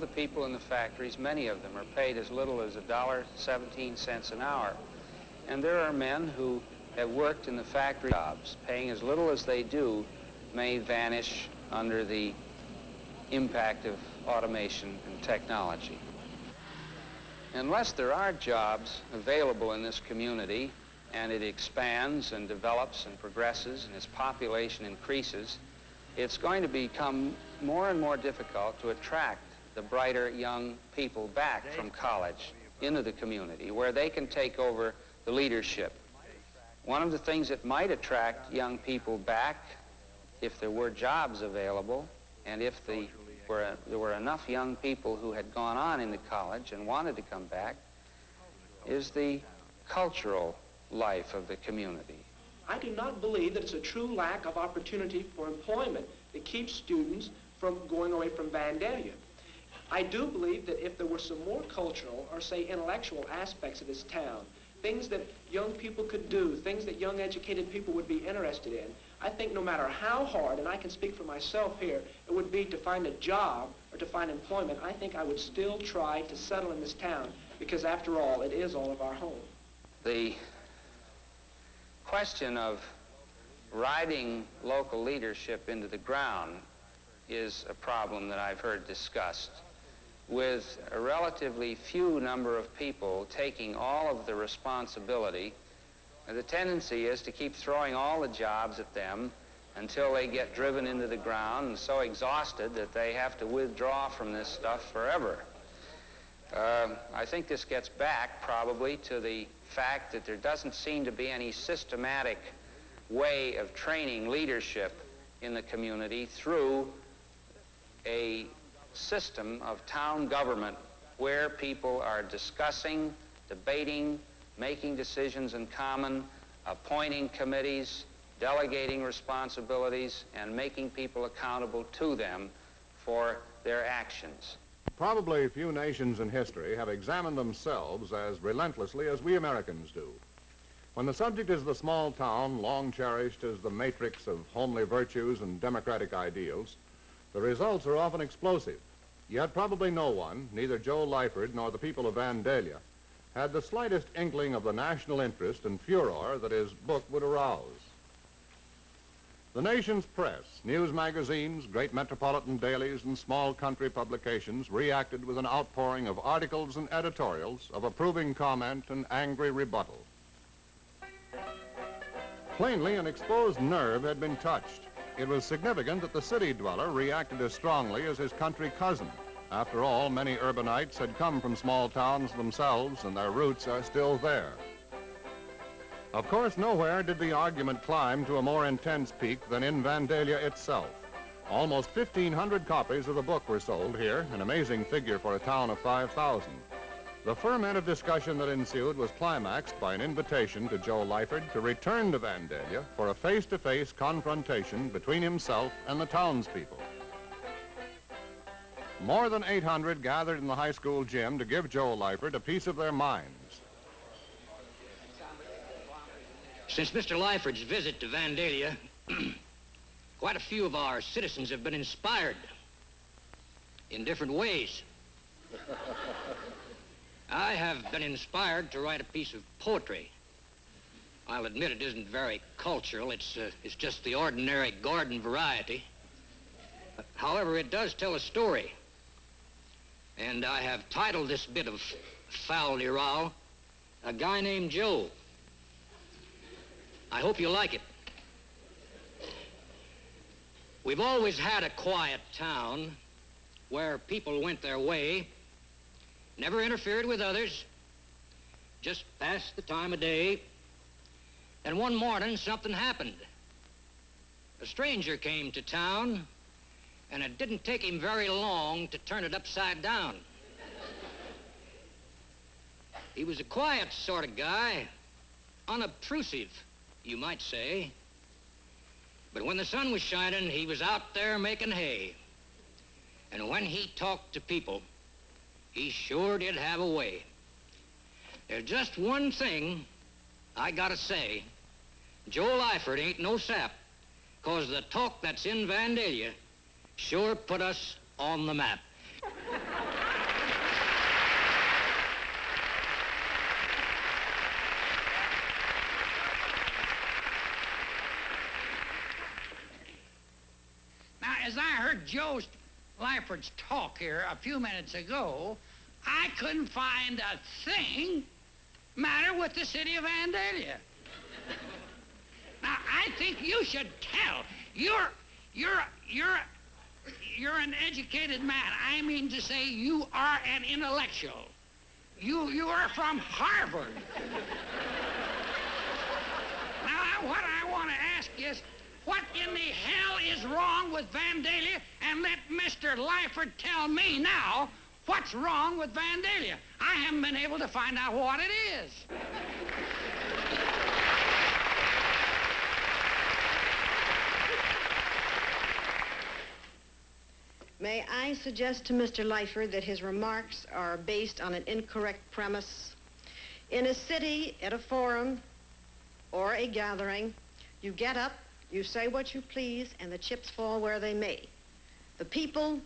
The people in the factories, many of them, are paid as little as $1.17 an hour. And there are men who have worked in the factory jobs, paying as little as they do, may vanish under the impact of automation and technology. Unless there are jobs available in this community, and it expands and develops and progresses and its population increases, it's going to become more and more difficult to attract the brighter young people back from college into the community where they can take over the leadership. One of the things that might attract young people back, if there were jobs available, and if there were enough young people who had gone on into college and wanted to come back, is the cultural life of the community. I do not believe that it's a true lack of opportunity for employment that keeps students from going away from Vandalia. I do believe that if there were some more cultural or, say, intellectual aspects of this town, things that young people could do, things that young educated people would be interested in, I think no matter how hard, and I can speak for myself here, it would be to find a job or to find employment, I think I would still try to settle in this town because, after all, it is all of our home. The question of riding local leadership into the ground is a problem that I've heard discussed. With a relatively few number of people taking all of the responsibility, the tendency is to keep throwing all the jobs at them until they get driven into the ground and so exhausted that they have to withdraw from this stuff forever. I think this gets back probably to the fact that there doesn't seem to be any systematic way of training leadership in the community through a system of town government where people are discussing, debating, making decisions in common, appointing committees, delegating responsibilities, and making people accountable to them for their actions. Probably few nations in history have examined themselves as relentlessly as we Americans do. When the subject is the small town, long cherished as the matrix of homely virtues and democratic ideals, the results are often explosive. Yet probably no one, neither Joe Lyford nor the people of Vandalia, had the slightest inkling of the national interest and furor that his book would arouse. The nation's press, news magazines, great metropolitan dailies, and small country publications reacted with an outpouring of articles and editorials of approving comment and angry rebuttal. Plainly, an exposed nerve had been touched. It was significant that the city dweller reacted as strongly as his country cousin. After all, many urbanites had come from small towns themselves, and their roots are still there. Of course, nowhere did the argument climb to a more intense peak than in Vandalia itself. Almost 1,500 copies of the book were sold here, an amazing figure for a town of 5,000. The ferment of discussion that ensued was climaxed by an invitation to Joe Lyford to return to Vandalia for a face-to-face confrontation between himself and the townspeople. More than 800 gathered in the high school gym to give Joe Lyford a piece of their minds. Since Mr. Lyford's visit to Vandalia, quite a few of our citizens have been inspired in different ways. I have been inspired to write a piece of poetry. I'll admit it isn't very cultural. It's just the ordinary garden variety. However, it does tell a story. And I have titled this bit of foul-de-row, A Guy Named Joe. I hope you like it. We've always had a quiet town where people went their way, never interfered with others, just passed the time of day. And one morning, something happened. A stranger came to town, and it didn't take him very long to turn it upside down. He was a quiet sort of guy, unobtrusive, you might say. But when the sun was shining, he was out there making hay. And when he talked to people, he sure did have a way. There's just one thing I gotta say. Joe Lyford ain't no sap, 'cause the talk that's in Vandalia sure put us on the map. Now, as I heard Joe Lyford's talk here a few minutes ago, I couldn't find a thing matter with the city of Vandalia. Now, I think you should tell. You're an educated man. I mean to say you are an intellectual. You are from Harvard. Now, what I want to ask is, what in the hell is wrong with Vandalia? And let Mr. Lyford tell me now what's wrong with Vandalia. I haven't been able to find out what it is. May I suggest to Mr. Lyford that his remarks are based on an incorrect premise? In a city, at a forum, or a gathering, you get up, you say what you please, and the chips fall where they may. The people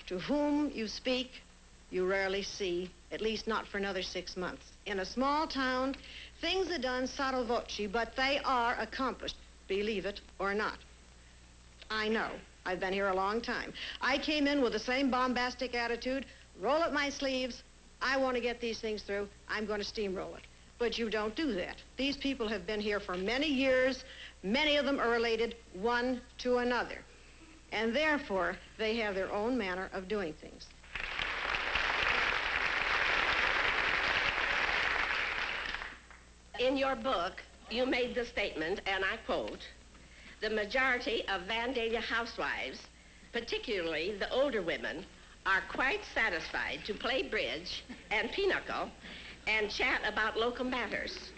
to whom you speak, you rarely see, at least not for another 6 months. In a small town, things are done sotto voce, but they are accomplished, believe it or not. I know. I've been here a long time. I came in with the same bombastic attitude, roll up my sleeves, I want to get these things through, I'm going to steamroll it. But you don't do that. These people have been here for many years. Many of them are related one to another. And therefore, they have their own manner of doing things. In your book, you made the statement, and I quote, "The majority of Vandalia housewives, particularly the older women, are quite satisfied to play bridge and pinochle and chat about local matters."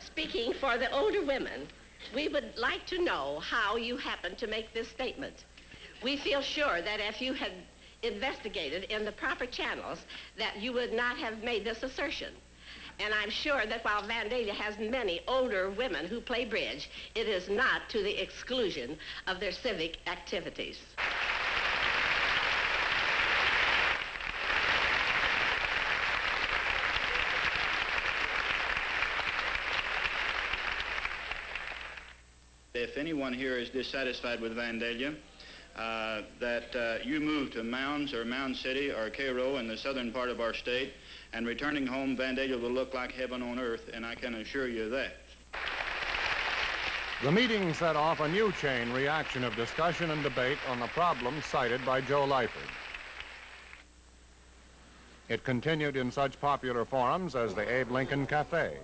Speaking for the older women, we would like to know how you happened to make this statement. We feel sure that if you had investigated in the proper channels, that you would not have made this assertion. And I'm sure that while Vandalia has many older women who play bridge, it is not to the exclusion of their civic activities. If anyone here is dissatisfied with Vandalia, that you move to Mounds or Mound City or Cairo in the southern part of our state, and returning home, Vandalia will look like heaven on earth, and I can assure you that. The meeting set off a new chain reaction of discussion and debate on the problems cited by Joe Lyford. It continued in such popular forums as the Abe Lincoln Cafe.